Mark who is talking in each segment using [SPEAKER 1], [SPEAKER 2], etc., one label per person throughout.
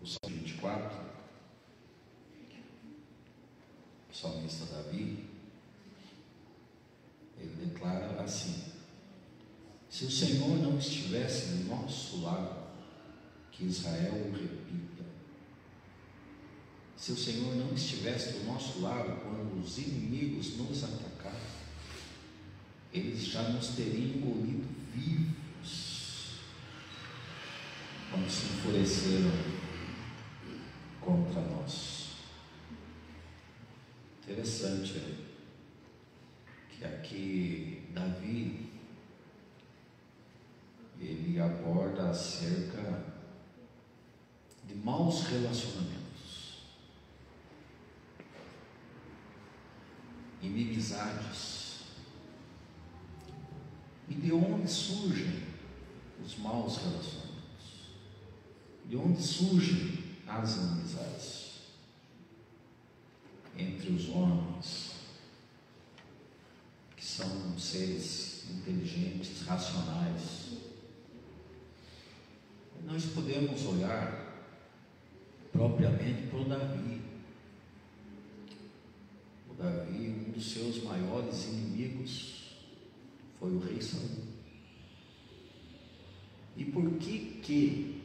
[SPEAKER 1] o Salmo 24, o salmista Davi, ele declara assim: se o Senhor não estivesse do nosso lado, que Israel o repita, se o Senhor não estivesse do nosso lado quando os inimigos nos atacaram, eles já nos teriam engolido vivos quando se enfureceram contra nós. Interessante que aqui Davi ele aborda acerca de maus relacionamentos, inimizades, e de onde surgem os maus relacionamentos, de onde surgem as inimizades entre os homens, que são seres inteligentes, racionais. Nós podemos olhar propriamente para o Davi. O Davi, um dos seus maiores inimigos foi o rei Saul. E por que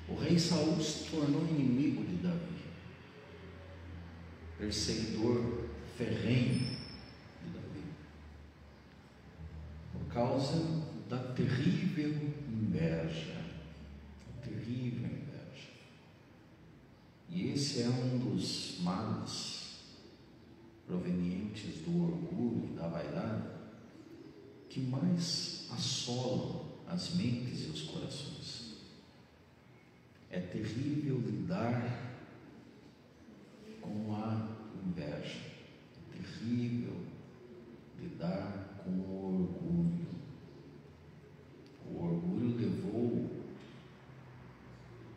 [SPEAKER 1] o rei Saul se tornou inimigo de Davi? Perseguidor ferrenho de Davi, por causa da terrível inveja. E esse é um dos males provenientes do orgulho, da vaidade, que mais assolam as mentes e os corações. É terrível lidar com a inveja, é terrível lidar com o orgulho. O orgulho levou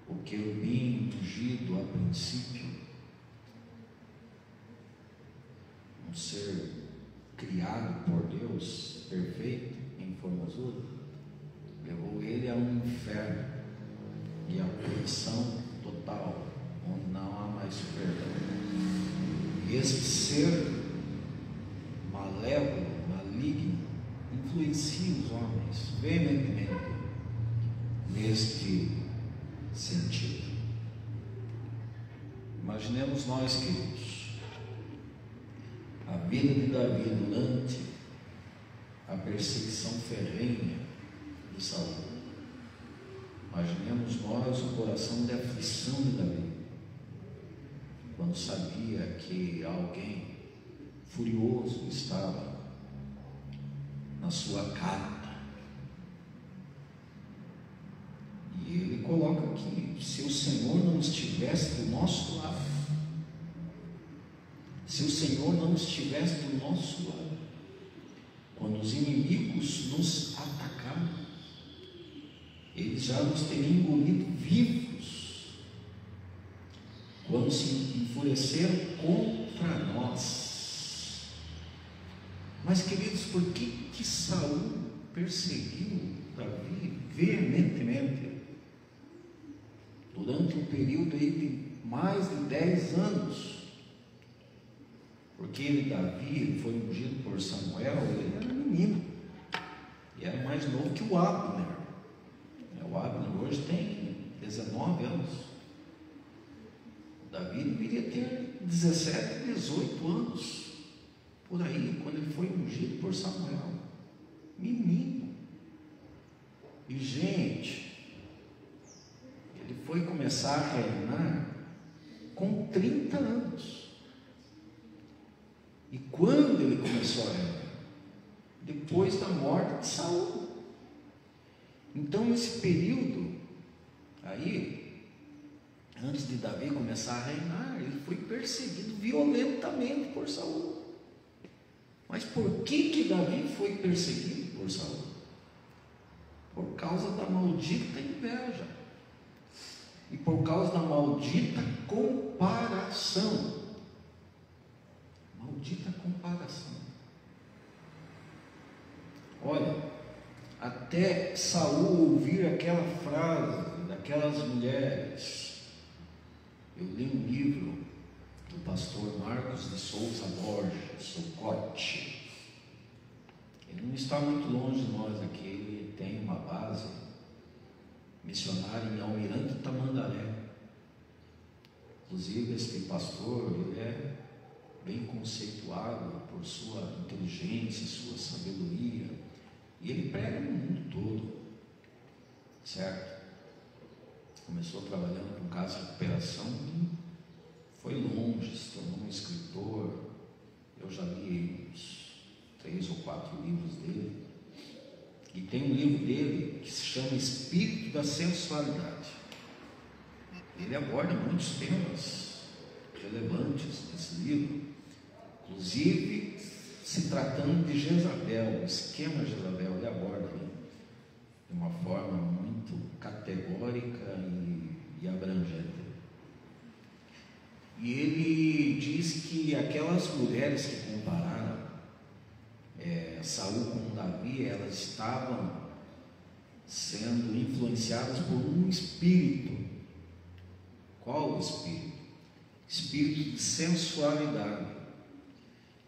[SPEAKER 1] o querubim ungido a princípio, um ser criado por Deus, perfeito em formosura, levou ele a um inferno e a punição total, onde não há mais perdão. E este ser malévolo, maligno, influencia os homens veementemente neste sentido. Imaginemos nós, queridos, a vida de Davi durante a perseguição ferrenha de Saul. Imaginemos nós o coração de aflição de Davi, quando sabia que alguém furioso estava na sua casa. E ele coloca aqui: se o Senhor não estivesse do nosso lado, se o Senhor não estivesse do nosso lado, quando os inimigos nos atacaram, eles já nos teriam engolido vivos, quando se enfureceram contra nós. Mas, queridos, por que Saul perseguiu Davi veementemente durante um período aí de mais de 10 anos? Porque Davi foi ungido por Samuel, ele era menino, e era mais novo que o Abner. O Abner hoje tem 19 anos. Davi deveria ter 17, 18 anos, por aí, quando ele foi ungido por Samuel. Menino. E, gente, ele foi começar a reinar com 30 anos. E quando ele começou a reinar? Depois da morte de Saul. Então, nesse período aí, antes de Davi começar a reinar, ele foi perseguido violentamente por Saul. Mas por que Davi foi perseguido por Saul? Por causa da maldita inveja e por causa da maldita comparação. Maldita comparação. Olha, até Saul ouvir aquela frase aquelas mulheres. Eu li um livro do pastor Marcos de Souza Borges, o Cote. Ele não está muito longe de nós aqui, ele tem uma base missionária em Almirante Tamandaré. Inclusive, esse pastor, ele é bem conceituado por sua inteligência, sua sabedoria, e ele prega no mundo todo, certo? Começou trabalhando com casa de recuperação e foi longe, se tornou um escritor. Eu já li uns 3 ou 4 livros dele, e tem um livro dele que se chama Espírito da Sensualidade. Ele aborda muitos temas relevantes nesse livro, inclusive se tratando de Jezabel, o esquema de Jezabel. Ele aborda de uma forma muito categórica e abrangente. E ele diz que aquelas mulheres que compararam Saul com Davi, elas estavam sendo influenciadas por um espírito. Qual o espírito? Espírito de sensualidade.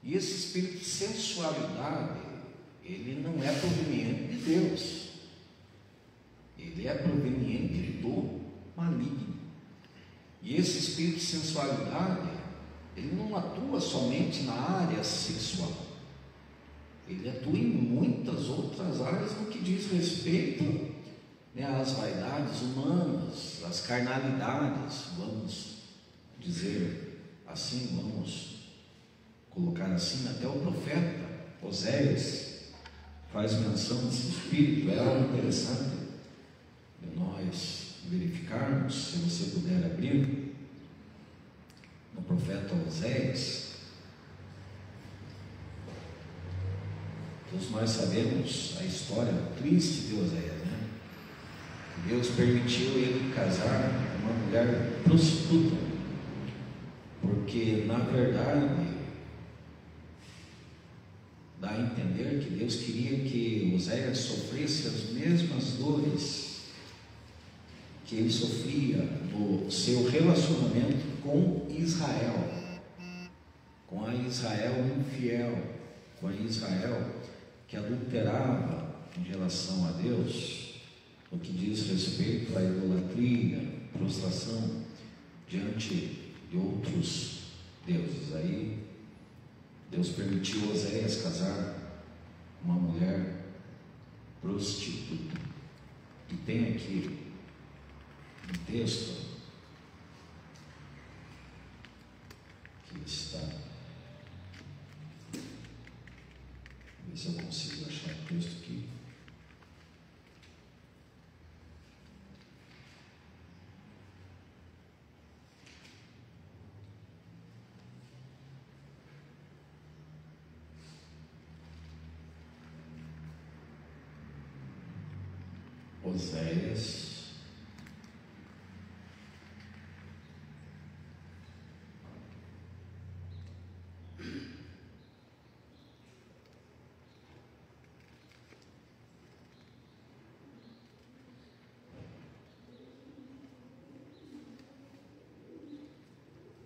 [SPEAKER 1] E esse espírito de sensualidade, ele não é proveniente de Deus, ele é proveniente do maligno. E esse espírito de sensualidade, ele não atua somente na área sexual, ele atua em muitas outras áreas no que diz respeito às vaidades humanas, às carnalidades, vamos dizer assim, vamos colocar assim. Até o profeta Oséias faz menção desse espírito. É algo interessante de nós verificarmos, se você puder abrir no profeta Oséias. Todos nós sabemos a história triste de Oséias, né? Deus permitiu ele casar com uma mulher prostituta, porque na verdade dá a entender que Deus queria que Oséias sofresse as mesmas dores que ele sofria no seu relacionamento com Israel, com a Israel infiel, com a Israel que adulterava em relação a Deus, no que diz respeito à idolatria, prostração diante de outros deuses. Aí Deus permitiu Oséias casar com uma mulher prostituta. E tem aqui um texto que está, ver se eu consigo achar o texto aqui. Oséias,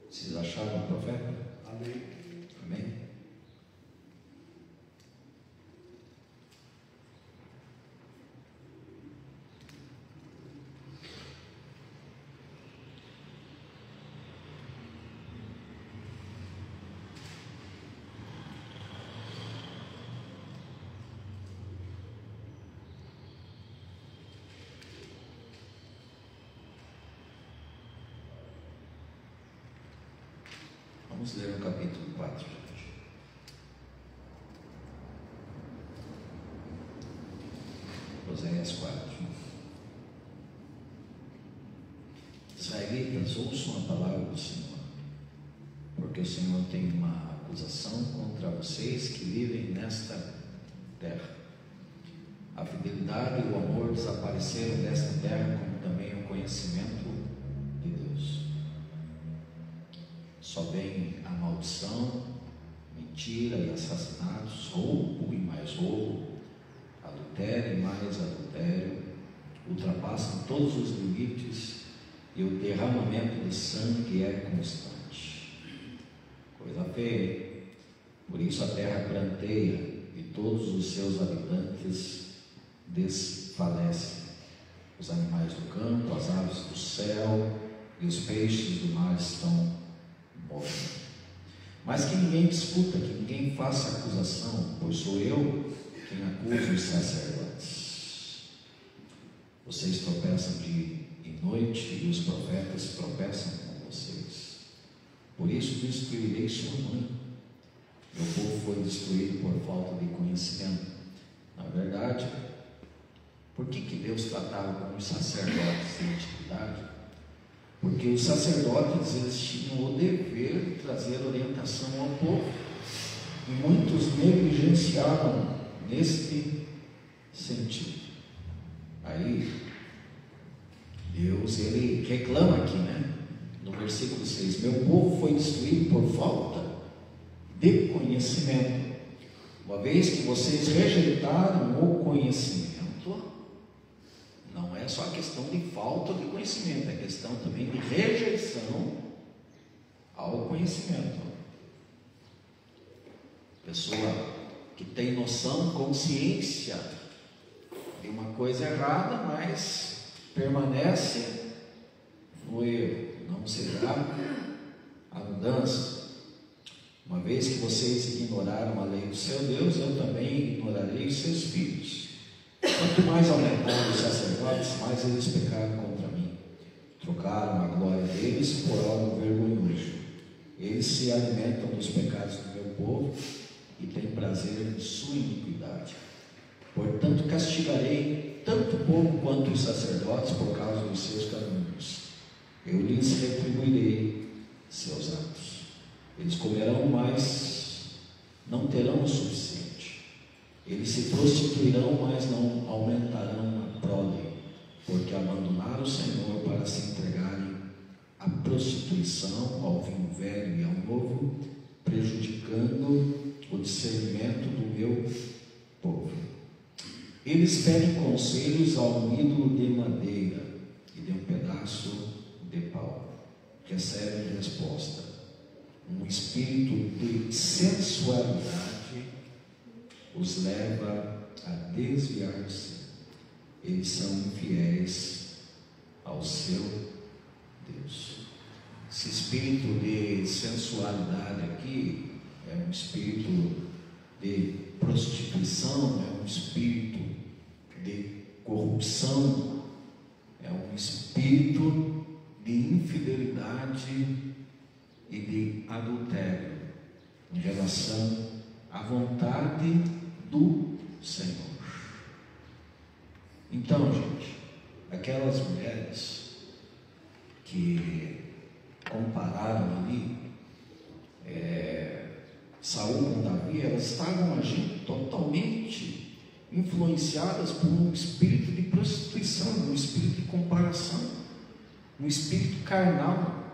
[SPEAKER 1] vocês acharam o profeta?
[SPEAKER 2] Amém.
[SPEAKER 1] Amém? Vamos ler o capítulo 4, gente. Oséias 4. Israelitas, ouçam a palavra do Senhor, porque o Senhor tem uma acusação contra vocês que vivem nesta terra. A fidelidade e o amor desapareceram desta terra, como também o conhecimento de Deus. Só vem a maldição, mentira e assassinatos, roubo e mais roubo, adultério e mais adultério, ultrapassam todos os limites e o derramamento de sangue é constante. Coisa feia. Por isso a terra pranteia e todos os seus habitantes desfalecem. Os animais do campo, as aves do céu e os peixes do mar estão mortos. Mas que ninguém discuta, que ninguém faça acusação, pois sou eu quem acusa os sacerdotes. Vocês tropeçam dia e noite e os profetas tropeçam com vocês. Por isso destruirei sua mãe. Meu povo foi destruído por falta de conhecimento. Na verdade, por que Deus tratava com os sacerdotes em antiguidade? Porque os sacerdotes, eles tinham o dever de trazer orientação ao povo, e muitos negligenciavam neste sentido. Aí Deus, ele reclama aqui, no versículo 6, meu povo foi destruído por falta de conhecimento. Uma vez que vocês rejeitaram o conhecimento, não é só a questão de falta de conhecimento, é questão também de rejeição ao conhecimento. Pessoa que tem noção, consciência de uma coisa errada, mas permanece no erro, não será a mudança. Uma vez que vocês ignoraram a lei do seu Deus, eu também ignorarei os seus filhos. Quanto mais aumentaram os sacerdotes, mais eles pecaram contra mim. Trocaram a glória deles por algo vergonhoso. Eles se alimentam dos pecados do meu povo e têm prazer em sua iniquidade. Portanto, castigarei tanto o povo quanto os sacerdotes por causa dos seus caminhos. Eu lhes retribuirei seus atos. Eles comerão, mas não terão o suficiente. Eles se prostituirão, mas não aumentarão a prole, porque abandonaram o Senhor para se entregarem à prostituição, ao vinho velho e ao novo, prejudicando o discernimento do meu povo. Eles pedem conselhos a um ídolo de madeira e de um pedaço de pau. Recebem resposta. Um espírito de sensualidade os leva a desviar-se. Eles são infiéis ao seu Deus. Esse espírito de sensualidade aqui é um espírito de prostituição, é um espírito de corrupção, é um espírito de infidelidade e de adultério em relação à vontade do Senhor. Então, gente, aquelas mulheres que compararam ali Saul com Davi, elas estavam agindo totalmente influenciadas por um espírito de prostituição, um espírito de comparação, um espírito carnal.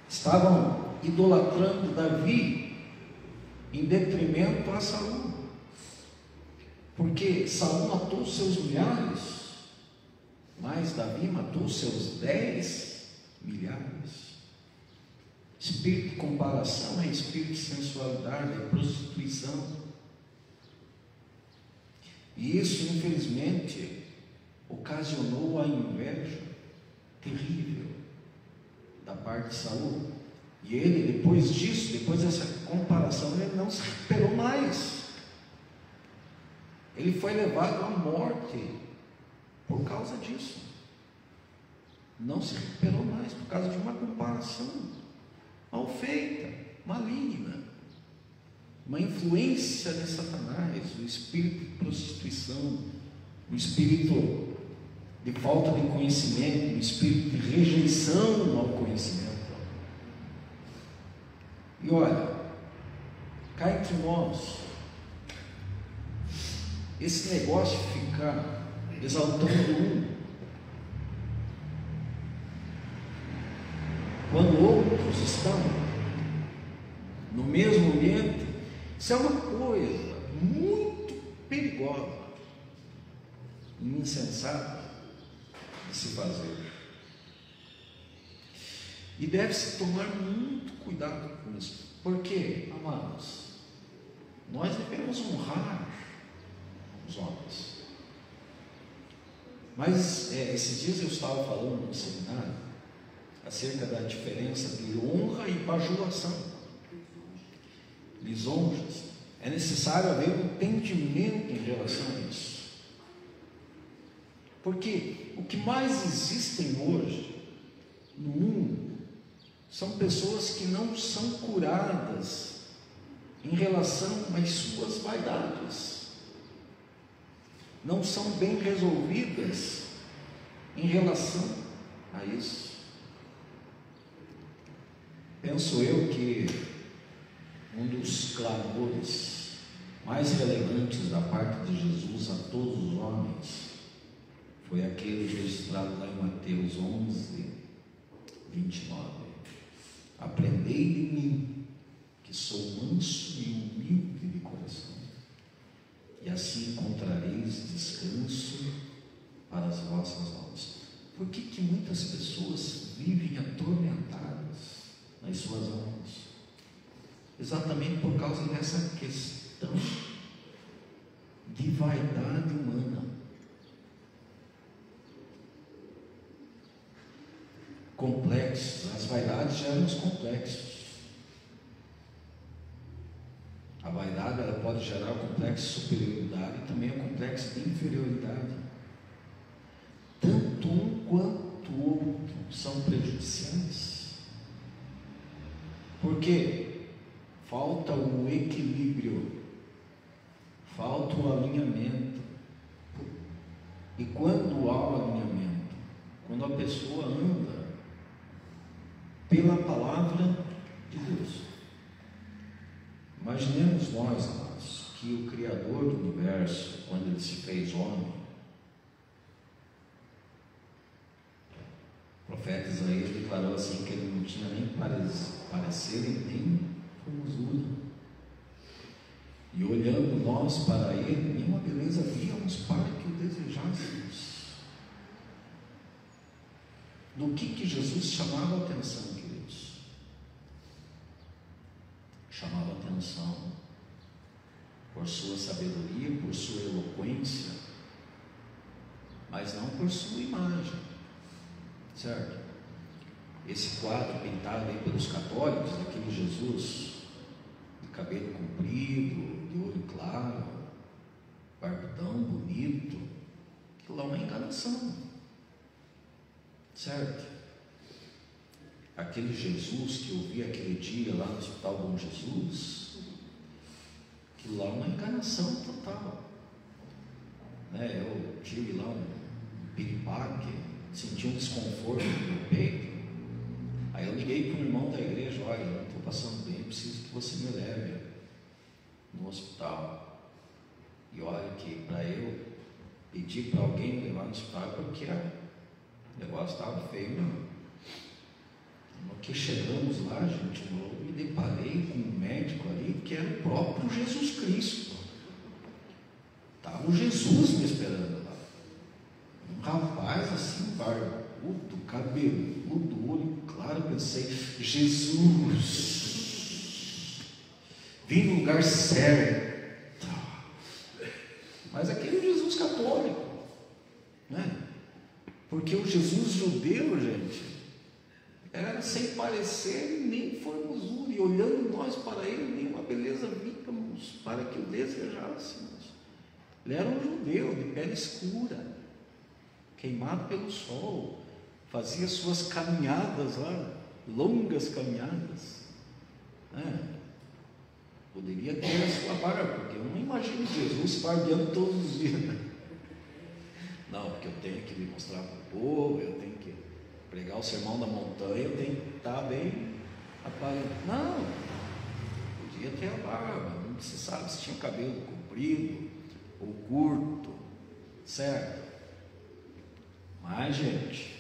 [SPEAKER 1] Estavam idolatrando Davi em detrimento a Saul, porque Saul matou seus milhares, mas Davi matou seus 10 milhares. Espírito de comparação é espírito de sensualidade, é prostituição. E isso, infelizmente, ocasionou a inveja terrível da parte de Saul. E ele, depois disso, depois dessa comparação, ele não se recuperou mais. Ele foi levado à morte por causa disso. Não se recuperou mais por causa de uma comparação mal feita, maligna, uma influência de Satanás, o espírito de prostituição, o espírito de falta de conhecimento, o espírito de rejeição ao conhecimento. E olha, cá entre nós, esse negócio de ficar exaltando um quando outros estão no mesmo ambiente, isso é uma coisa muito perigosa. insensata de se fazer. E deve-se tomar muito cuidado com isso. Por quê, amados? Nós devemos honrar os homens. Mas esses dias eu estava falando no seminário acerca da diferença de honra e bajulação, lisonjas. É necessário haver um entendimento em relação a isso. Porque o que mais existem hoje no mundo são pessoas que não são curadas em relação às suas vaidades, não são bem resolvidas em relação a isso. Penso eu que um dos clamores mais relevantes da parte de Jesus a todos os homens foi aquele registrado lá em Mateus 11, 29. Aprendei de mim, que sou manso e humilde de coração, e assim encontrareis descanso para as vossas almas. Por que muitas pessoas vivem atormentadas nas suas almas? Exatamente por causa dessa questão de vaidade humana. Complexos, as vaidades geram os complexos. A vaidade, ela pode gerar o complexo de superioridade e também o complexo de inferioridade. Tanto um quanto o outro são prejudiciais. Por quê? Falta o equilíbrio, falta o alinhamento. E quando há o alinhamento, quando a pessoa anda pela palavra de Deus. Imaginemos nós, amados, que o Criador do universo, quando Ele se fez homem, o profeta Isaías declarou assim que Ele não tinha nem parecer e nem formosura. E olhando nós para Ele, nenhuma beleza víamos para que o desejássemos. Do que Jesus chamava a atenção, queridos? Chamava a atenção por sua sabedoria, por sua eloquência, mas não por sua imagem, certo? Esse quadro pintado aí pelos católicos, daquele Jesus de cabelo comprido, de olho claro, barbudão bonito, aquilo lá é uma enganação, certo? Aquele Jesus que eu vi aquele dia lá no Hospital Bom Jesus, aquilo lá é uma enganação total, né? Eu tive lá um piripaque, senti um desconforto no meu peito. Aí eu liguei para um irmão da igreja: olha, eu não estou passando bem, preciso que você me leve no hospital. E olha que para eu pedir para alguém me levar no hospital, porque o negócio estava feio, não. No que chegamos lá, gente, eu me deparei com um médico ali que era o próprio Jesus Cristo. Estava o Jesus me esperando lá. Um rapaz assim, barbudo, cabeludo, olho claro. Pensei: Jesus, vim no lugar certo. Mas aquele Jesus católico, né? Porque o Jesus judeu, gente, era sem parecer nem formosura, e olhando nós para ele, nenhuma beleza víamos para que o desejássemos. Ele era um judeu de pele escura, queimado pelo sol, fazia suas caminhadas lá, longas caminhadas, poderia ter a sua barba, porque eu não imagino Jesus barbeando todos os dias. Não, porque eu tenho que me mostrar para o povo, eu tenho que pregar o sermão da montanha, eu tenho que estar bem aparentado. Não, podia ter a barba, não se sabe se tinha o cabelo comprido ou curto, certo? Mas, gente,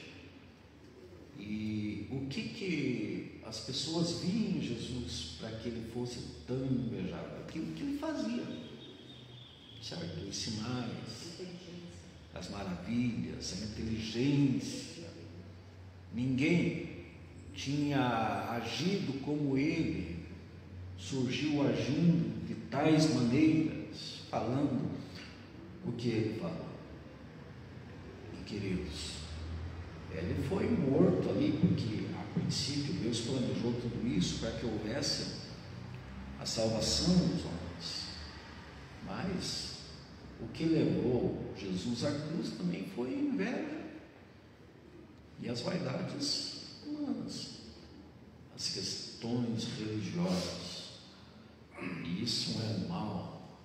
[SPEAKER 1] e o que as pessoas viam em Jesus para que ele fosse tão invejado? Aquilo que ele fazia, certo? Os sinais, as maravilhas, a inteligência. Ninguém tinha agido como ele, surgiu agindo de tais maneiras, falando o que ele falou. E queridos, ele foi morto ali, porque a princípio Deus planejou tudo isso para que houvesse a salvação dos homens. Mas o que levou Jesus à cruz também foi a inveja e as vaidades humanas, as questões religiosas. E isso é um mal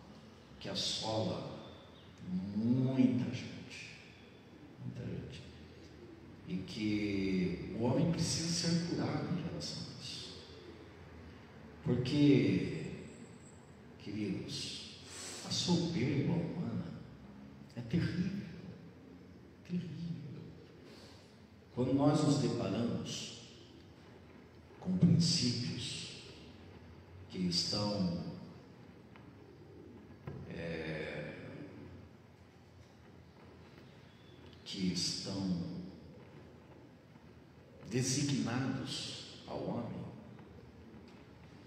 [SPEAKER 1] que assola muita gente, e que o homem precisa ser curado em relação a isso, porque, queridos, a soberba humana é terrível, terrível. Quando nós nos deparamos com princípios que estão designados ao homem,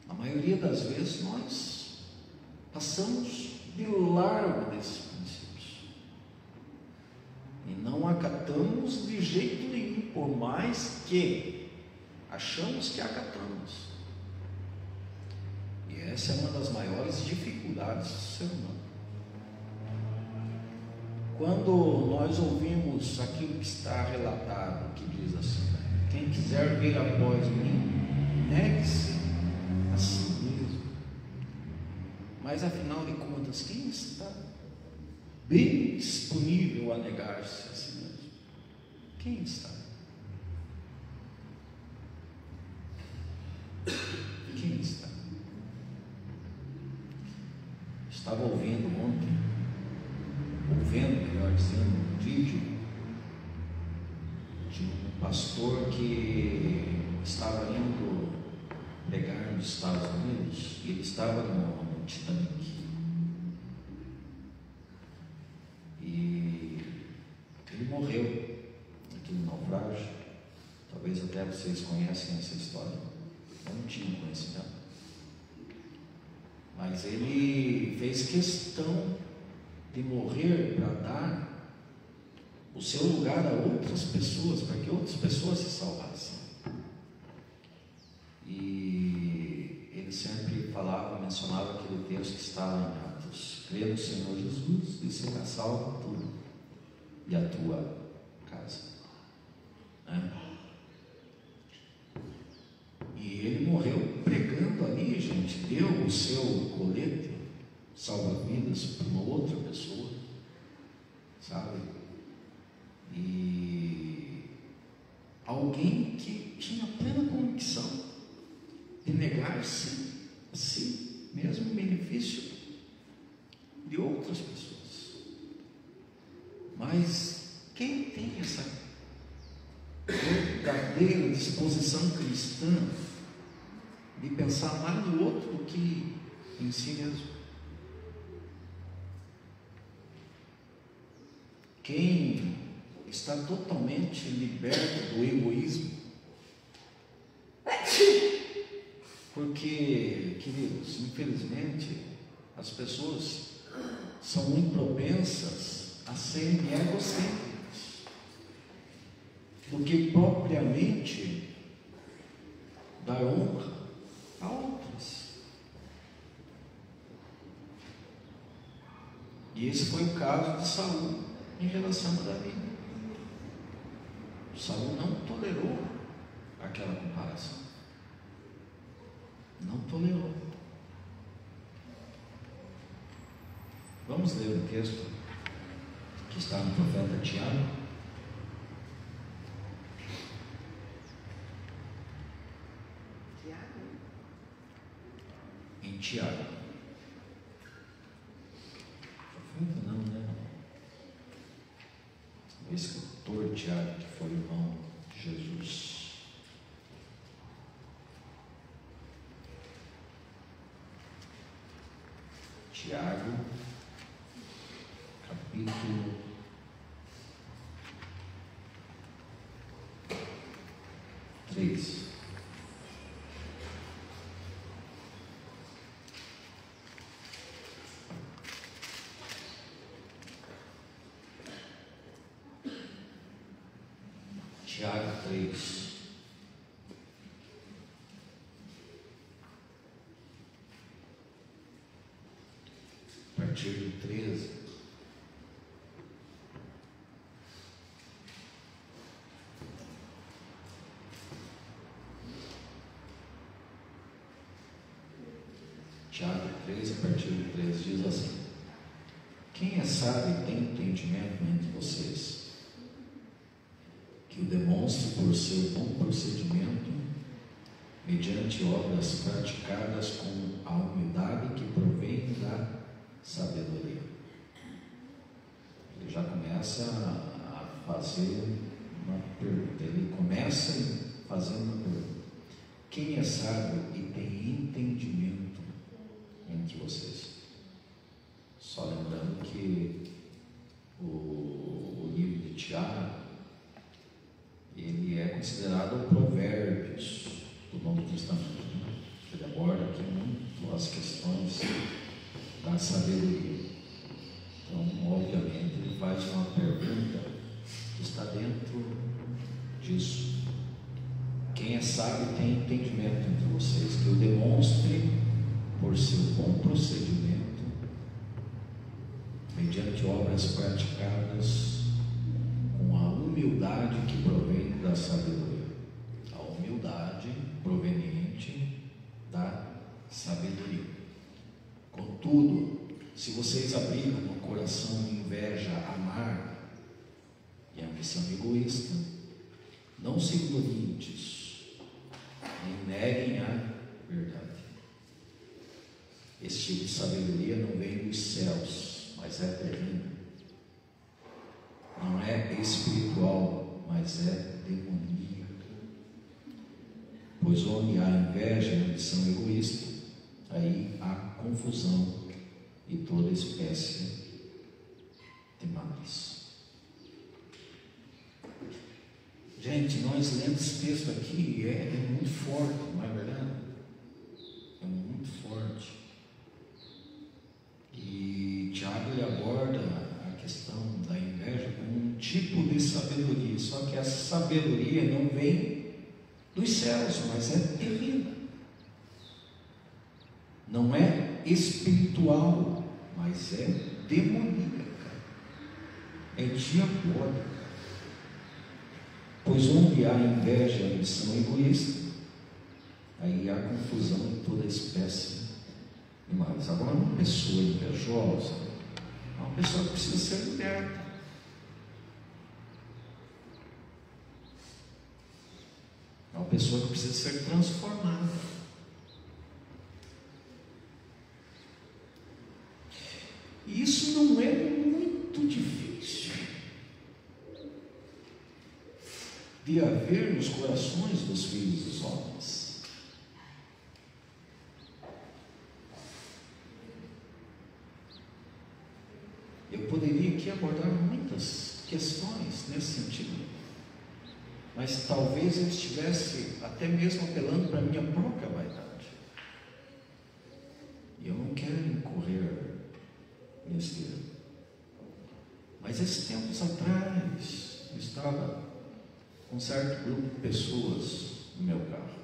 [SPEAKER 1] a maioria das vezes nós passamos de largo desses princípios e não acatamos de jeito nenhum, por mais que achamos que acatamos. E essa é uma das maiores dificuldades do ser humano. Quando nós ouvimos aquilo que está relatado, que diz assim: quem quiser vir após mim, negue-se a si mesmo. Mas afinal de contas, quem está bem disponível a negar-se a si mesmo? Quem está? Quem está? Estava ouvindo melhor dizendo, um vídeo de um pastor que estava indo pregar nos Estados Unidos, e ele estava no Titanic, e ele morreu naquele naufrágio. Talvez até vocês conhecem essa história, eu não tinha conhecimento, mas ele fez questão de morrer para dar o seu lugar a outras pessoas, para que outras pessoas se salvassem. E ele sempre falava, mencionava aquele texto que está lá em Atos: crê no Senhor Jesus e será salvo tu e a tua casa. E ele morreu pregando ali, gente, deu o seu colete salva-vidas para uma outra pessoa, sabe? E alguém que tinha plena convicção de negar-se a si mesmo em benefício de outras pessoas. Mas quem tem essa verdadeira disposição cristã de pensar mais no outro do que em si mesmo? Quem está totalmente liberto do egoísmo? Porque, queridos, infelizmente, as pessoas são muito propensas a serem egocêntricas do que propriamente dar honra a outras. E esse foi o caso de Saul em relação a Davi. Saul não tolerou aquela comparação, não tolerou. Vamos ler um texto que está no profeta Tiago. Em Tiago. Profeta não, né? O escritor Tiago, que foi irmão de Jesus. Tiago, capítulo 3. Tiago 3. A partir do 13. Tiago 3, a partir do 13, diz assim: quem é sábio e tem entendimento entre vocês, que o demonstre por seu bom procedimento, mediante obras praticadas com a humildade que provém da sabedoria. Ele já começa a fazer uma pergunta. Ele começa fazendo uma pergunta: quem é sábio e tem entendimento entre vocês? Só lembrando que o livro de Tiago, ele é considerado o Provérbios do Novo Testamento. Ele aborda aqui muito as questões da sabedoria. Então, obviamente, ele faz uma pergunta que está dentro disso. Quem é sábio tem entendimento entre vocês, que o demonstre por seu bom procedimento, mediante obras praticadas com a humildade que provém da sabedoria. A humildade proveniente da sabedoria. Contudo, se vocês abrigam no coração inveja amarga e ambição egoísta, não se gloriem disso, nem neguem a verdade. Esse tipo de sabedoria não vem dos céus, mas é terrena. Não é espiritual, mas é demoníaca. Pois onde há inveja e ambição egoísta, aí há confusão e toda espécie de males. Gente, nós lemos esse texto aqui, é muito forte, não é verdade? É muito forte. E Tiago, ele aborda a questão da inveja como um tipo de sabedoria, só que essa sabedoria não vem dos céus, mas é terrena. Não é espiritual, mas é demoníaca, é diabólica. Pois onde há inveja e ambição egoísta, aí há confusão em toda espécie de males. Agora, uma pessoa invejosa é uma pessoa que precisa ser liberta. É uma pessoa que precisa ser transformada. E isso não é muito difícil de haver nos corações dos filhos dos homens. Eu poderia aqui abordar muitas questões nesse sentido, mas talvez eu estivesse até mesmo apelando para a minha própria vaidade. E eu não quero incorrer nesse erro. Mas esses tempos atrás, eu estava com um certo grupo de pessoas no meu carro.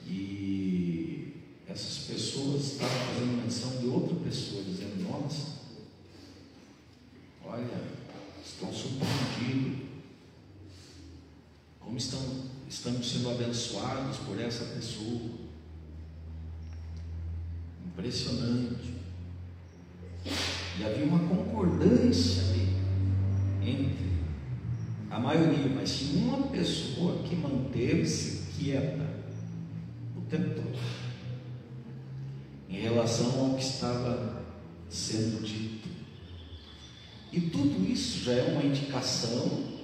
[SPEAKER 1] E essas pessoas estavam fazendo menção de outra pessoa, dizendo: nossa, olha, estão surpreendidos, como estamos sendo abençoados por essa pessoa. Impressionante. E havia uma concordância ali entre a maioria, mas tinha uma pessoa que manteve-se quieta o tempo todo em relação ao que estava sendo dito. E tudo isso já é uma indicação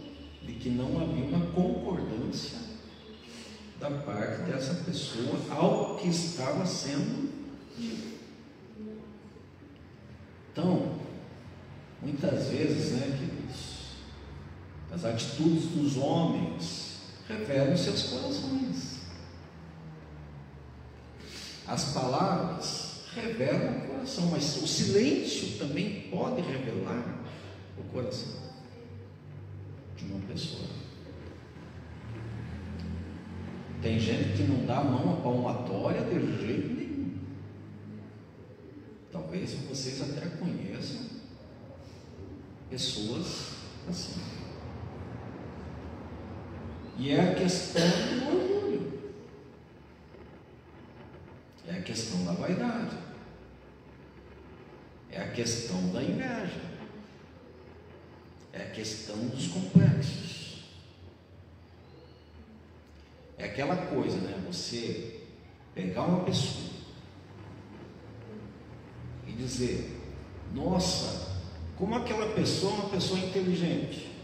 [SPEAKER 1] de que não havia uma concordância da parte dessa pessoa ao que estava sendo dito. Então, muitas vezes, queridos, as atitudes dos homens revelam os seus corações. As palavras revelam o coração, mas o silêncio também pode revelar o coração de uma pessoa. Tem gente que não dá a mão à palmatória de jeito nenhum. Talvez vocês até conheçam pessoas assim. E é a questão do orgulho, é a questão da vaidade, é a questão da inveja, é a questão dos complexos. É aquela coisa, né? Você pegar uma pessoa e dizer: nossa, como aquela pessoa é uma pessoa inteligente.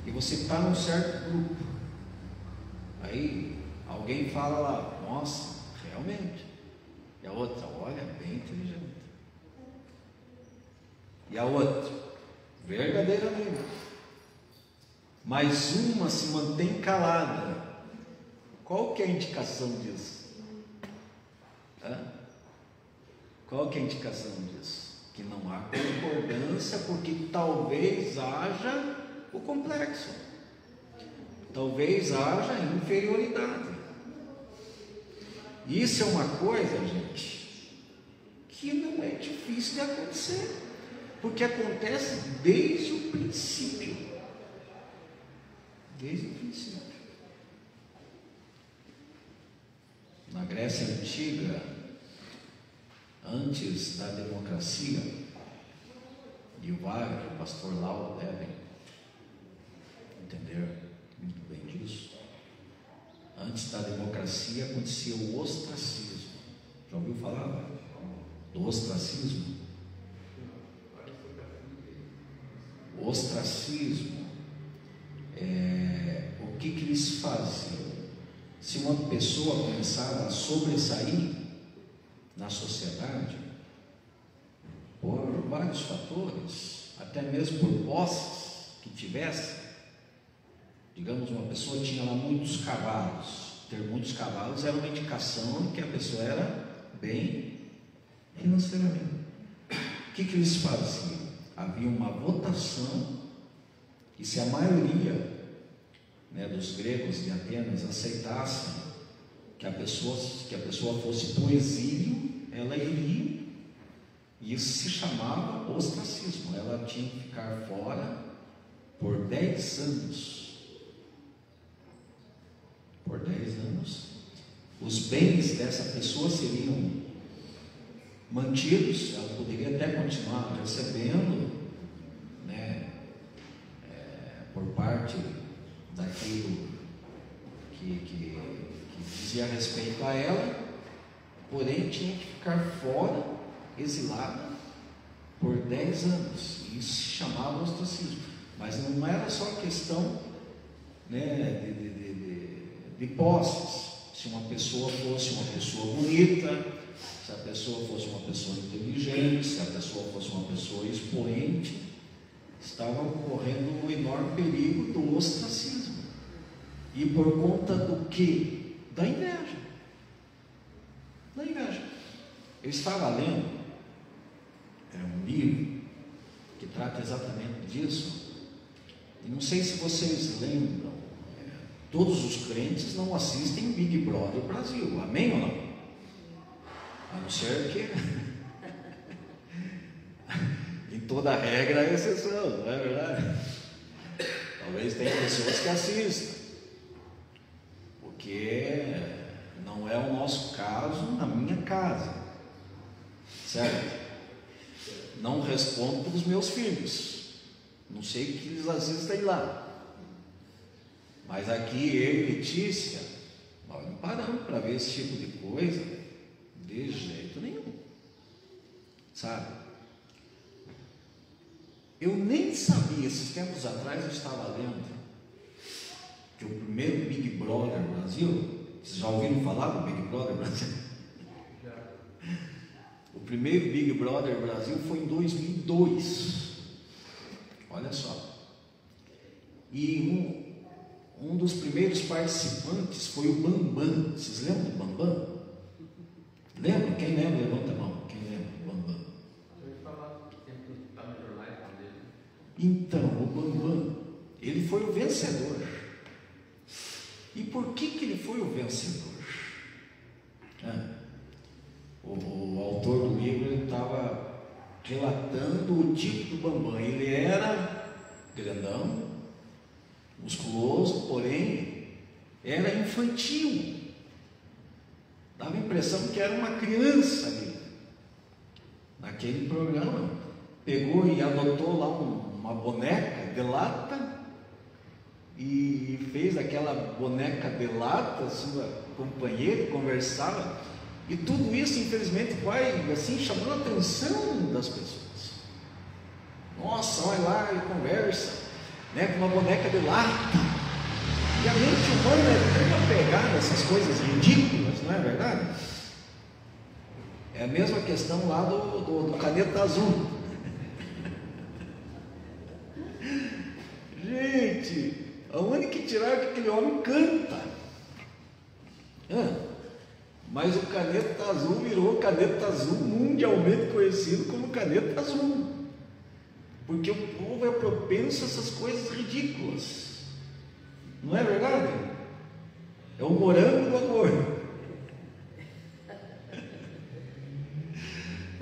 [SPEAKER 1] E você está num certo grupo, aí alguém fala lá: nossa, realmente. E a outra: olha, bem inteligente. E a outra: verdadeiramente. Mas uma se mantém calada. Qual que é a indicação disso? Qual que é a indicação disso? Que não há concordância, porque talvez haja o complexo, talvez haja inferioridade. Isso é uma coisa, gente, que não é difícil de acontecer, porque acontece desde o princípio. Desde o princípio. Na Grécia Antiga, antes da democracia, e o Wagner, o pastor Lauro devem entender muito bem disso. Antes da democracia acontecia o ostracismo. Já ouviu falar do ostracismo? O ostracismo é o que eles faziam. Se uma pessoa começava a sobressair na sociedade, por vários fatores, até mesmo por posses que tivesse, digamos, uma pessoa tinha lá muitos cavalos. Ter muitos cavalos era uma indicação de que a pessoa era bem financeiramente. O que eles faziam? Havia uma votação, e se a maioria, né, dos gregos de Atenas aceitassem que a pessoa fosse para o exílio, ela iria, e isso se chamava ostracismo. Ela tinha que ficar fora por 10 anos. Por 10 anos, os bens dessa pessoa seriam mantidos, ela poderia até continuar recebendo, né, por parte daquilo que dizia respeito a ela, porém tinha que ficar fora, exilada, por 10 anos. Isso se chamava ostracismo. Mas não era só questão, né, de posses. Se uma pessoa fosse uma pessoa bonita, se a pessoa fosse uma pessoa inteligente, se a pessoa fosse uma pessoa expoente, estava ocorrendo um enorme perigo do ostracismo. E por conta do quê? Da inveja. Da inveja. Eu estava lendo um livro que trata exatamente disso, e não sei se vocês lembram, todos os crentes não assistem Big Brother Brasil, amém ou não? A não ser que em toda regra há exceção, não é verdade? Talvez tenha pessoas que assistam, porque não é o nosso caso na minha casa, certo? Não respondo para os meus filhos, não sei o que eles assistem lá, mas aqui eu e Letícia, nós não paramos para ver esse tipo de coisa de jeito nenhum, sabe? Eu nem sabia, esses tempos atrás eu estava lendo que o primeiro Big Brother Brasil, vocês já ouviram falar do Big Brother Brasil? O primeiro Big Brother Brasil foi em 2002. E um dos primeiros participantes foi o Bambam. Vocês lembram do Bambam? Lembra? Quem lembra? Levanta a mão. Quem lembra do Bambam? Então, o Bambam, ele foi o vencedor. E por que ele foi o vencedor? O autor do livro estava relatando o tipo do Bambam. Ele era grandão, musculoso, porém era infantil. Dava a impressão que era uma criança ali. Naquele programa, pegou e adotou lá uma boneca de lata e fez aquela boneca de lata, sua companheira, conversava, e tudo isso infelizmente vai assim chamando a atenção das pessoas. Nossa, olha lá, ele conversa, né, com uma boneca de lata. E a mente humana é tão apegada a essas coisas ridículas, não é verdade? É a mesma questão lá do caneta azul. Gente, aonde que tiraram que aquele homem canta? Mas o caneta azul virou caneta azul mundialmente conhecido como caneta azul. Porque o povo é propenso a essas coisas ridículas. Não é verdade? É o morango do amor.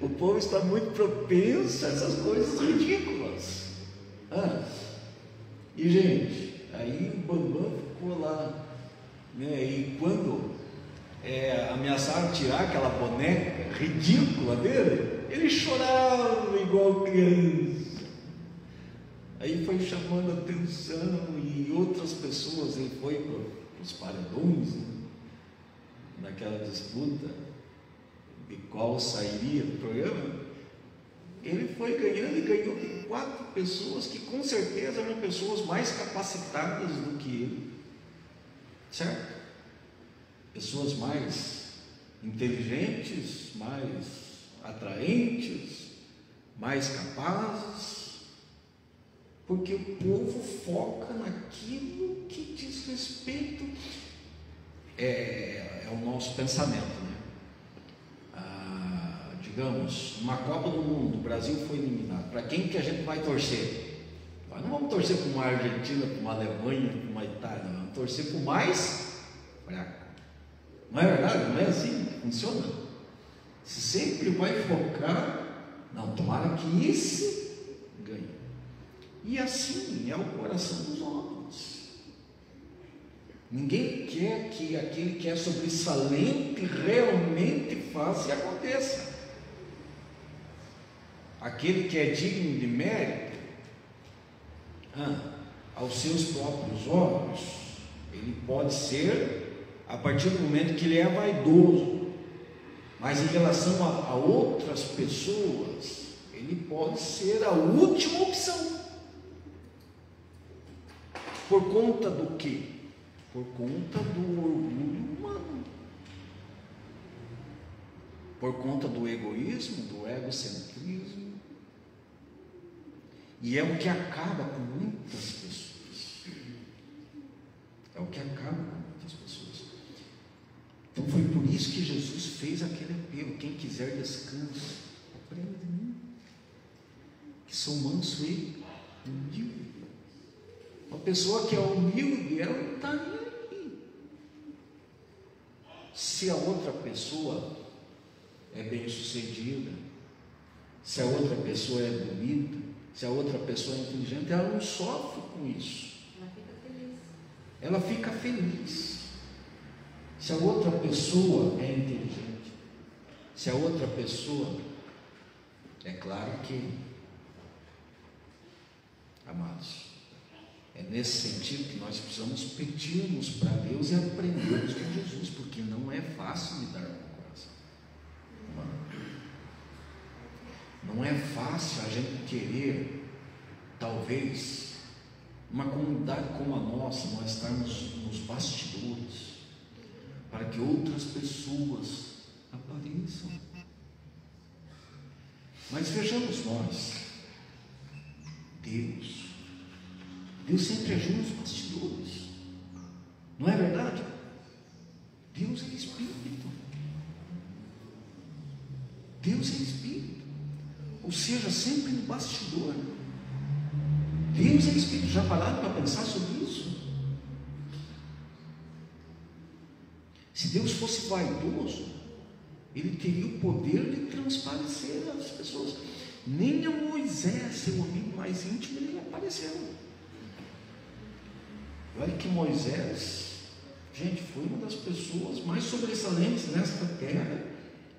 [SPEAKER 1] O povo está muito propenso a essas coisas ridículas. E gente, aí o Bambam ficou lá, né? E quando ameaçaram tirar aquela boneca ridícula dele, ele chorava igual criança. Aí foi chamando a atenção e outras pessoas, ele foi para os paredões, né? Naquela disputa de qual sairia do programa. Ele foi ganhando e ganhou de 4 pessoas que com certeza eram pessoas mais capacitadas do que ele, certo? Pessoas mais inteligentes, mais atraentes, mais capazes, porque o povo foca naquilo que diz respeito ao nosso pensamento, né? Digamos, uma Copa do Mundo, o Brasil foi eliminado. Para quem que a gente vai torcer? Nós não vamos torcer para uma Argentina, para uma Alemanha, para uma Itália, nós vamos torcer para o mais fraco. Não é verdade? Não é assim que funciona? Você sempre vai focar, não, tomara que esse ganhe. E assim é o coração dos homens. Ninguém quer que aquele que é sobressalente realmente faça e aconteça. Aquele que é digno de mérito, aos seus próprios olhos, ele pode ser a partir do momento que ele é vaidoso, mas em relação a outras pessoas, ele pode ser a última opção. Por conta do quê? Por conta do orgulho humano, por conta do egoísmo, do egocentrismo. E é o que acaba com muitas pessoas. É o que acaba com muitas pessoas. Então foi por isso que Jesus fez aquele apelo: quem quiser descanso, aprenda de mim, que sou manso e humilde. Uma pessoa que é humilde, ela não está nem aí. Se a outra pessoa é bem sucedida, se a outra pessoa é bonita, se a outra pessoa é inteligente, ela não sofre com isso. Ela fica feliz. Se a outra pessoa é inteligente, se a outra pessoa, é claro que, amados, é nesse sentido que nós precisamos pedirmos para Deus e aprendermos com Jesus, porque não é fácil lidar com o coração. Não é fácil a gente querer, talvez, uma comunidade como a nossa, nós estarmos nos bastidores, para que outras pessoas apareçam. Mas vejamos nós, Deus Deus sempre agiu nos bastidores. Não é verdade? Deus é Espírito. Deus é Espírito. Ou seja, sempre no bastidor. Deus é Espírito. Já pararam para pensar sobre isso? Se Deus fosse vaidoso, Ele teria o poder de transparecer as pessoas. Nem a Moisés, seu amigo mais íntimo, ele apareceu. Olha que Moisés, gente, foi uma das pessoas mais sobressalentes nesta terra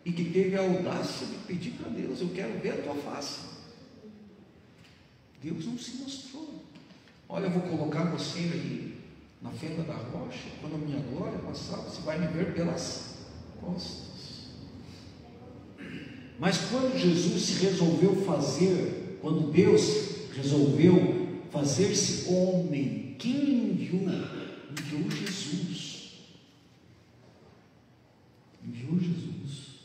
[SPEAKER 1] e que teve a audácia de pedir para Deus: eu quero ver a tua face. Deus não se mostrou. Olha, eu vou colocar você aí na fenda da rocha, quando a minha glória passar, você vai me ver pelas costas. Mas quando Jesus se resolveu fazer, quando Deus resolveu fazer-se homem, quem enviou? Enviou Jesus. Enviou Jesus,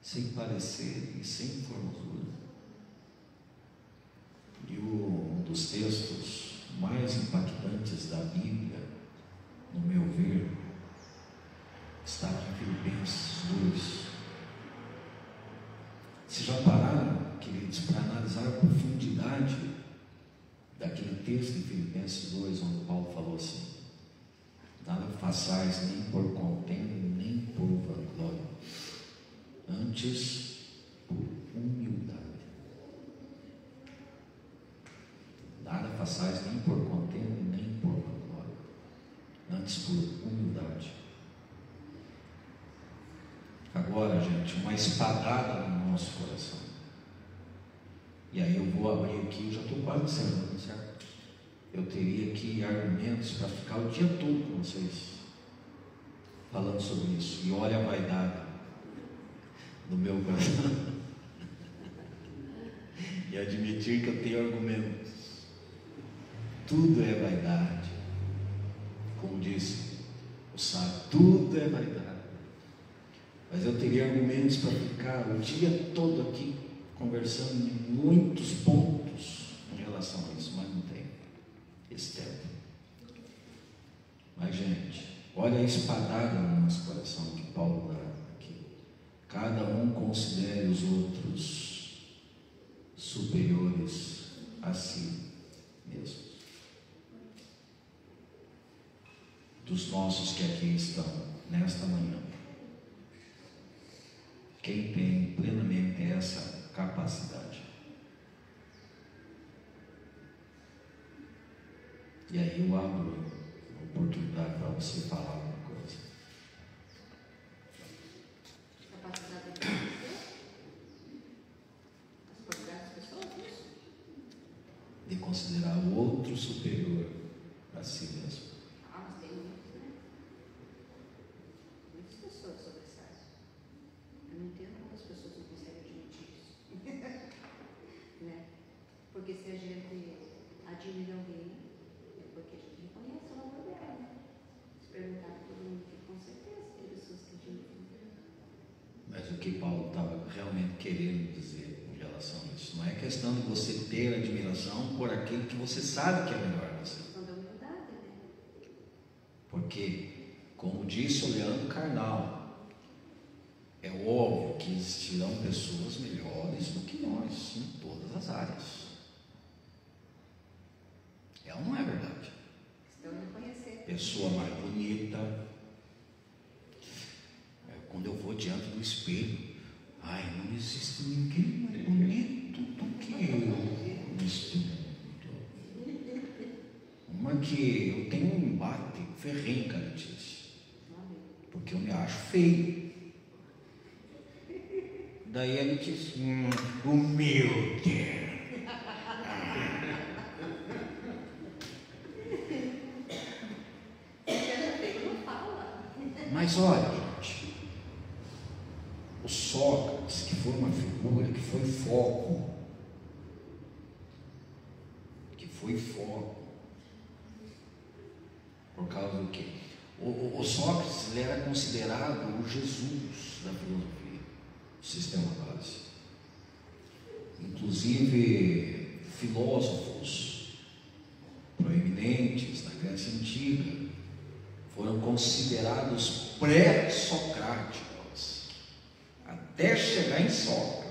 [SPEAKER 1] sem parecer e sem formosura. E um dos textos mais impactantes da Bíblia, no meu ver, está em Filipenses 2. Vocês já pararam, queridos, para analisar a profundidade daquele texto de Filipenses 2, onde Paulo falou assim: nada façais nem por contenda, nem por vanglória, antes por humildade. Nada façais nem por contenda, nem por vanglória, antes por humildade. Agora, gente, uma espadada no nosso coração. E aí eu vou abrir aqui, eu já estou quase encerrando, certo? Eu teria aqui argumentos para ficar o dia todo com vocês falando sobre isso. E olha a vaidade do meu coração. E admitir que eu tenho argumentos. Tudo é vaidade. Como disse o sábio, tudo é vaidade. Mas eu teria argumentos para ficar o dia todo aqui conversando em muitos pontos em relação a isso, mas não tem esse tempo. Mas, gente, olha a espadada no nosso coração que Paulo dá aqui. Cada um considere os outros superiores a si mesmo. Dos nossos que aqui estão nesta manhã, quem tem plenamente essa capacidade? E aí eu abro a oportunidade para você falar alguma coisa.
[SPEAKER 2] Capacidade de conhecer as qualidades das pessoas?
[SPEAKER 1] De considerar o outro superior a si mesmo.
[SPEAKER 2] Ah, mas tem muitos, né? Muitas pessoas sobressaem. Eu não entendo como as pessoas não conseguem admitir isso. Né? Porque se a gente admira alguém, é porque a gente reconhece o valor dela, né? Se perguntar para todo mundo, que com certeza tem pessoas que admiram.
[SPEAKER 1] Mas o que Paulo estava realmente querendo dizer em relação a isso, não é questão de você ter admiração por aquele que você sabe que é melhor que você.
[SPEAKER 2] É questão da humildade, né?
[SPEAKER 1] Porque, como disse o Leandro Carnal, é óbvio que existirão pessoas melhores do que nós em todas as áreas. É ou não é verdade?
[SPEAKER 2] Questão de conhecer.
[SPEAKER 1] Pessoa mais bonita. Quando eu vou diante do espelho, ai, não existe ninguém mais bonito do que eu neste mundo. Uma que eu tenho um embate ferrenho com a Letícia, porque eu me acho feio. Daí a Letícia, humilde. Mas olha, gente, o Sócrates, que foi uma figura, que foi foco, por causa do quê? O Sócrates, ele era considerado o Jesus da filosofia, o sistema básico. Inclusive, filósofos Grécia Antiga, foram considerados pré-socráticos, até chegar em Sócrates.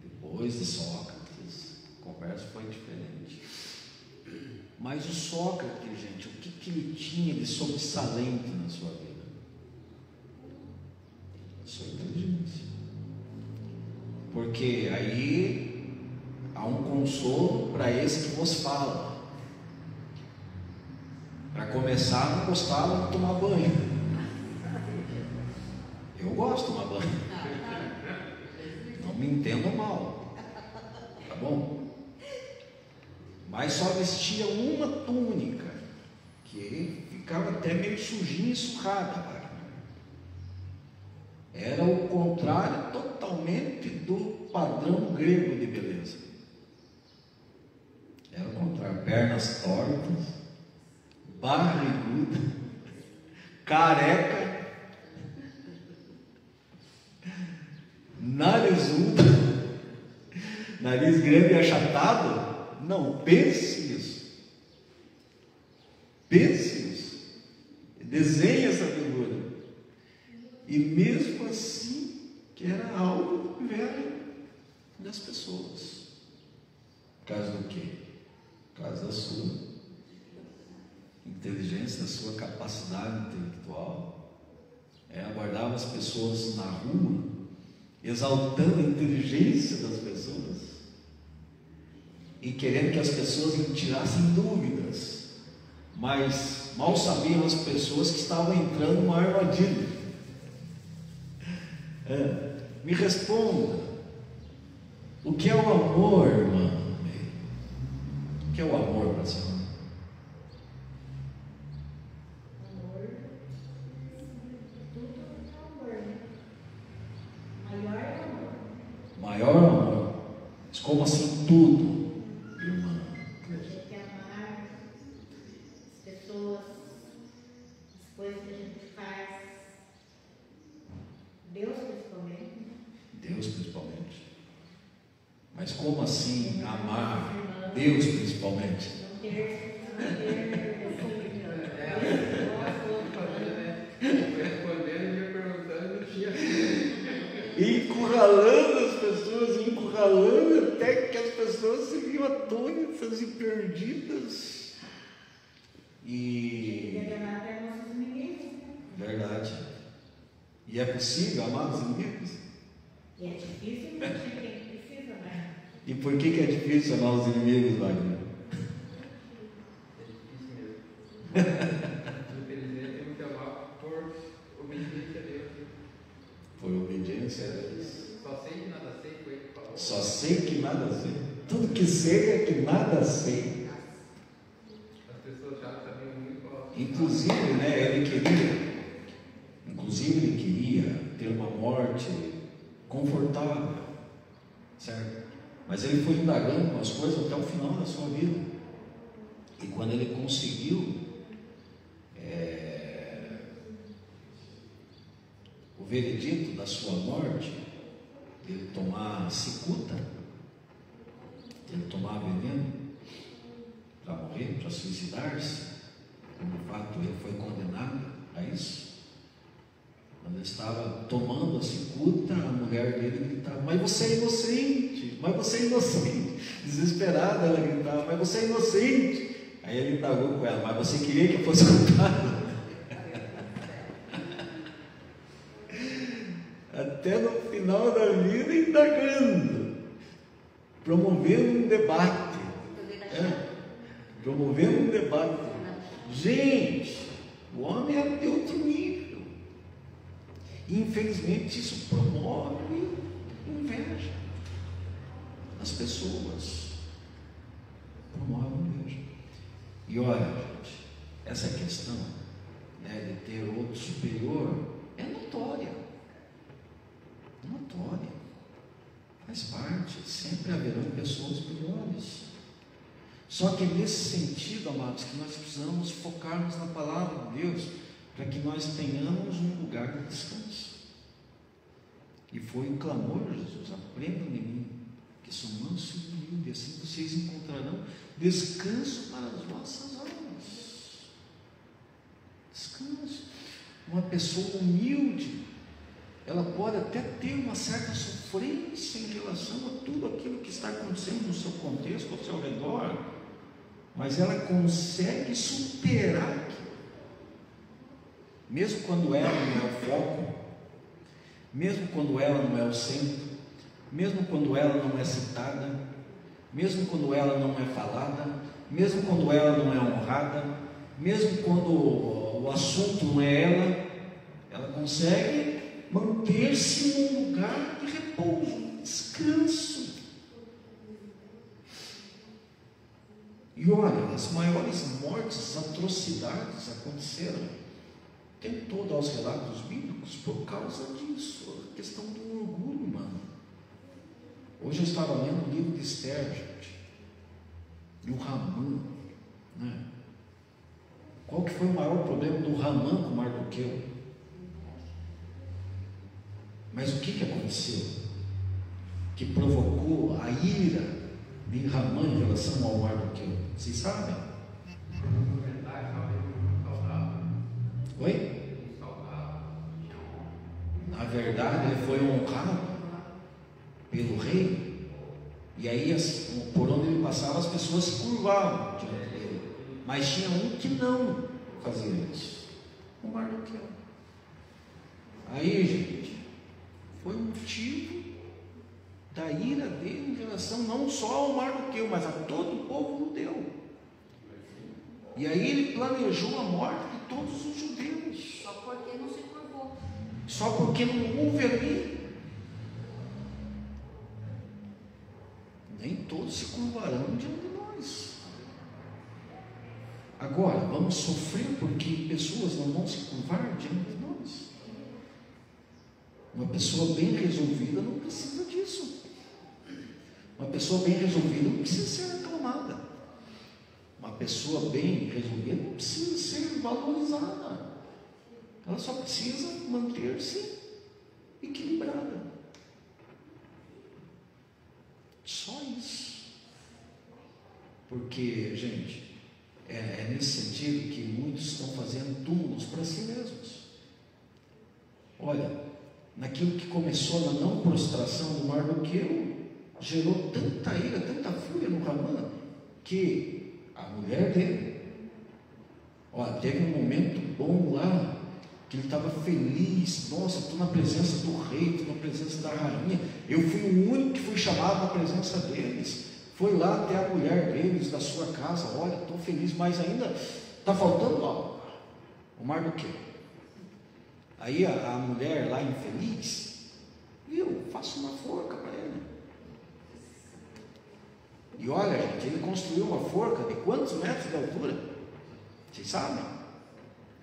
[SPEAKER 1] Depois de Sócrates, a conversa foi diferente. Mas o Sócrates, gente, o que ele tinha de sobressalente na sua vida? A sua inteligência. Porque aí há um consolo para esse que vos fala. Para começar, não gostava de tomar banho. Eu gosto de tomar banho. Não me entendam mal. Tá bom? Mas só vestia uma túnica, que ficava até meio sujinha e surrada. Era o contrário totalmente do padrão grego de beleza. Era o contrário: pernas tortas, barriguda, careca, narisuda, nariz grande e achatado. Não, pense nisso. Pense nisso. Desenhe essa figura. E mesmo assim, que era algo velho das pessoas. Por causa do quê? Por causa da sua inteligência, da sua capacidade intelectual. Abordava as pessoas na rua, exaltando a inteligência das pessoas e querendo que as pessoas lhe tirassem dúvidas, mas mal sabiam as pessoas que estavam entrando numa armadilha. Me responda: o que é o amor, irmã? O que é o amor para a senhora?
[SPEAKER 3] Amor, tudo é amor, né? Maior é amor.
[SPEAKER 1] Maior amor. Mas como assim tudo? Irmã,
[SPEAKER 3] A gente tem que amar as pessoas, as coisas que a gente faz, Deus principalmente.
[SPEAKER 1] Deus principalmente. Mas como assim amar Deus principalmente?
[SPEAKER 3] Não ter
[SPEAKER 4] respondendo e me perguntando, não tinha.
[SPEAKER 1] Encurralando as pessoas, encurralando até que as pessoas se viam atônitas e perdidas.
[SPEAKER 3] Tem que amar até nossos inimigos.
[SPEAKER 1] Verdade. E é possível amar os inimigos?
[SPEAKER 3] E é difícil, mas tem quem precisa, né?
[SPEAKER 1] E por que é difícil amar os inimigos, Wagner?
[SPEAKER 4] É difícil mesmo. Infelizmente, temos que amar por obediência a Deus.
[SPEAKER 1] Por obediência a Deus.
[SPEAKER 4] Só sei que nada sei, foi ele que falou.
[SPEAKER 1] Só sei que nada sei. Tudo que sei é que nada sei.
[SPEAKER 4] As pessoas já sabiam muito falar.
[SPEAKER 1] Inclusive, ele queria ter uma morte confortável, certo? Mas ele foi indagando as coisas até o final da sua vida. E quando ele conseguiu o veredito da sua morte, ele tomar cicuta, ele tomar veneno para morrer, para suicidar-se, como de fato ele foi condenado a isso. Quando ele estava tomando a cicuta, a mulher dele gritava: mas você é inocente, mas você é inocente. Desesperada, ela gritava: mas você é inocente. Aí ele indagou com ela: mas você queria que eu fosse culpado? Até no final da vida, indagando, promovendo um debate. Promovendo um debate. Gente, o homem é de outro nível. Infelizmente, isso promove inveja nas pessoas. Promove inveja. E olha, gente, essa questão, de ter outro superior é notória. Notória. Faz parte. Sempre haverão pessoas piores. Só que nesse sentido, amados, que nós precisamos focarmos na palavra de Deus, para que nós tenhamos um lugar de descanso. E foi o clamor de Jesus: aprendam de mim, que sou manso e humilde, assim vocês encontrarão descanso para as vossas almas. Descanso. Uma pessoa humilde, ela pode até ter uma certa sofrência em relação a tudo aquilo que está acontecendo no seu contexto, ao seu redor, mas ela consegue superar aquilo. Mesmo quando ela não é o foco, mesmo quando ela não é o centro, mesmo quando ela não é citada, mesmo quando ela não é falada, mesmo quando ela não é honrada, mesmo quando o assunto não é ela consegue manter-se num lugar de repouso, descanso. E olha, as maiores mortes, atrocidades aconteceram, tem todo aos relatos bíblicos por causa disso, a questão do orgulho humano. Hoje eu estava lendo o livro de Esther, gente, e o Ramã, né? Qual que foi o maior problema do Ramã com Mardoqueu? Mas o que aconteceu? Que provocou a ira de Ramã em relação ao Mardoqueu? Vocês sabem? Oi? Na verdade, ele foi honrado pelo rei, e aí por onde ele passava as pessoas se curvavam diante dele, mas tinha um que não fazia isso, o Mardoqueu. Aí, gente, foi motivo da ira dele em relação não só ao Mardoqueu, mas a todo o povo judeu. E aí ele planejou a morte de todos os judeus,
[SPEAKER 2] Só porque não se curvou.
[SPEAKER 1] só porque não houve ali. Nem todos se curvarão diante de nós. Agora, vamos sofrer porque pessoas não vão se curvar diante de nós. Uma pessoa bem resolvida não precisa disso. Uma pessoa bem resolvida não precisa ser aclamada. Uma pessoa bem resolvida não precisa ser valorizada. Ela só precisa manter-se equilibrada. Só isso. Porque, gente, é nesse sentido que muitos estão fazendo túmulos para si mesmos. Olha, naquilo que começou na não prostração do Mardoqueu, gerou tanta ira, tanta fúria no Ramã, que a mulher dele, teve um momento bom lá, que ele estava feliz. Nossa, estou na presença do rei, estou na presença da rainha. Eu fui o único que fui chamado na presença deles. Foi lá até a mulher deles, da sua casa. Olha, estou feliz, mas ainda está faltando algo. O Mardoqueu. Aí a mulher lá infeliz, eu faço uma forca para ele. E olha, gente, ele construiu uma forca de quantos metros de altura? Vocês sabem?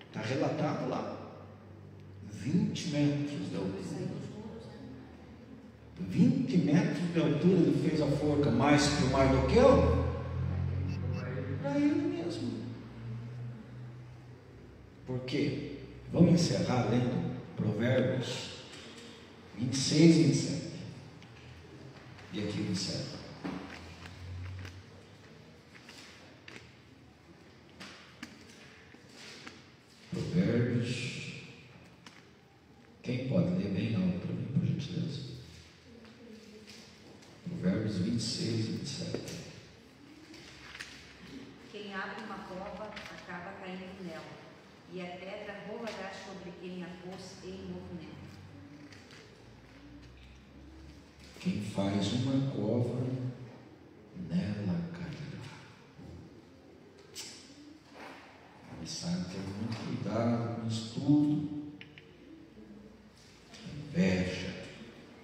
[SPEAKER 1] Está relatado lá. 20 metros de altura. 20 metros de altura ele fez a forca, mais que o Mardoqueu? Para ele mesmo. Por quê? Vamos encerrar lendo Provérbios 26 e 27. E aqui eu encerro. Provérbios. Quem pode ler bem alto para mim, por gentileza? Provérbios 26 e 27.
[SPEAKER 2] Quem abre uma cova acaba caindo nela, e a pedra rolará sobre quem a pôs em movimento.
[SPEAKER 1] Quem faz uma cova, nela cairá. Sabe, ter muito cuidado com isso tudo. Inveja,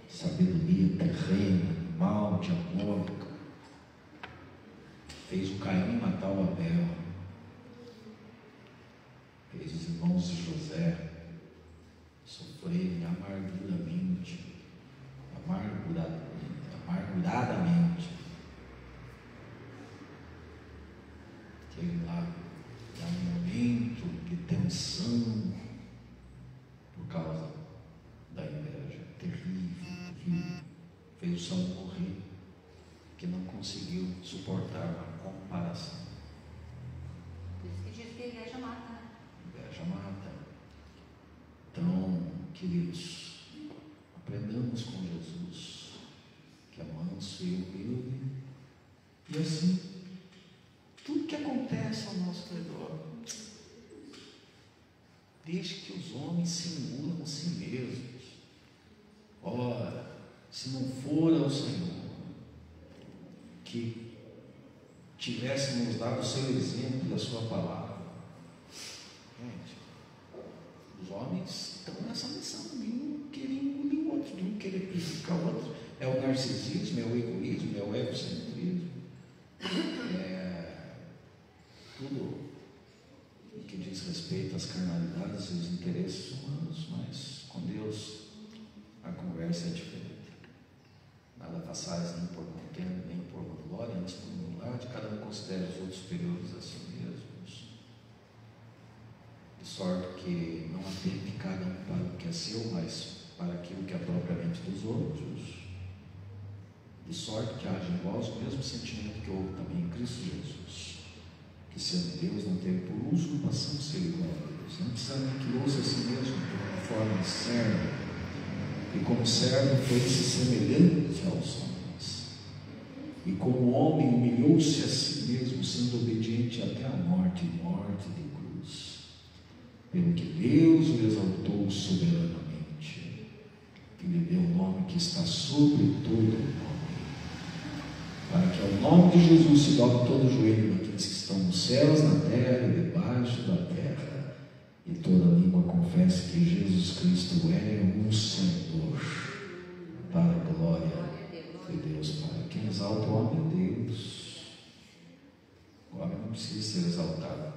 [SPEAKER 1] sabedoria terrena, mal, diabólica, fez o Caim matar o Abel, fez os irmãos de José sofrerem amarguradamente, teve lá um momento de tensão por causa da inveja terrível, fez o Saul morrer, porque não conseguiu suportar uma comparação.
[SPEAKER 2] Por isso que diz que a inveja mata, né?
[SPEAKER 1] Inveja mata. Então, queridos, aprendamos com Jesus, que é manso e humilde, e assim, tudo que acontece ao nosso redor, deixe que os homens se engulam a si mesmos. Ora, se não for ao Senhor, que tivéssemos dado o seu exemplo da sua palavra. Gente, os homens estão nessa missão de um querer engolir o outro, de um querer prejudicar o outro. É o narcisismo, é o egoísmo, é o egocentrismo, é tudo que diz respeito às carnalidades e os interesses humanos, mas com Deus a conversa é diferente. Nada façais nem por contenda, nem por glória, antes por humildade, cada um considera os outros superiores a si mesmos, de sorte que não atente cada um para o que é seu, mas para aquilo que é propriamente dos outros, de sorte que haja em vós o mesmo sentimento que houve também em Cristo Jesus, que sendo Deus não teve por usurpação ser igual a Deus, antes aniquilou-se a si mesmo por uma forma de servo, e como servo foi-se semelhante aos homens, e como homem humilhou-se a si mesmo, sendo obediente até a morte de cruz, pelo que Deus o exaltou soberanamente, e lhe deu o nome que está sobre todo o nome, para que ao nome de Jesus se dobre todo o joelho daqueles que estão nos céus, na terra e debaixo da terra, e toda língua confesse que Jesus Cristo é o Senhor, para a glória de Deus Pai. Quem exalta o homem é Deus. O homem não precisa ser exaltado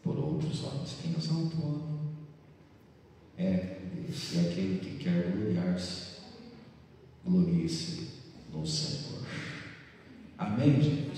[SPEAKER 1] por outros homens. Quem exalta o homem é Deus. E aquele que quer gloriar-se, glorie-se no Senhor. Amém, gente?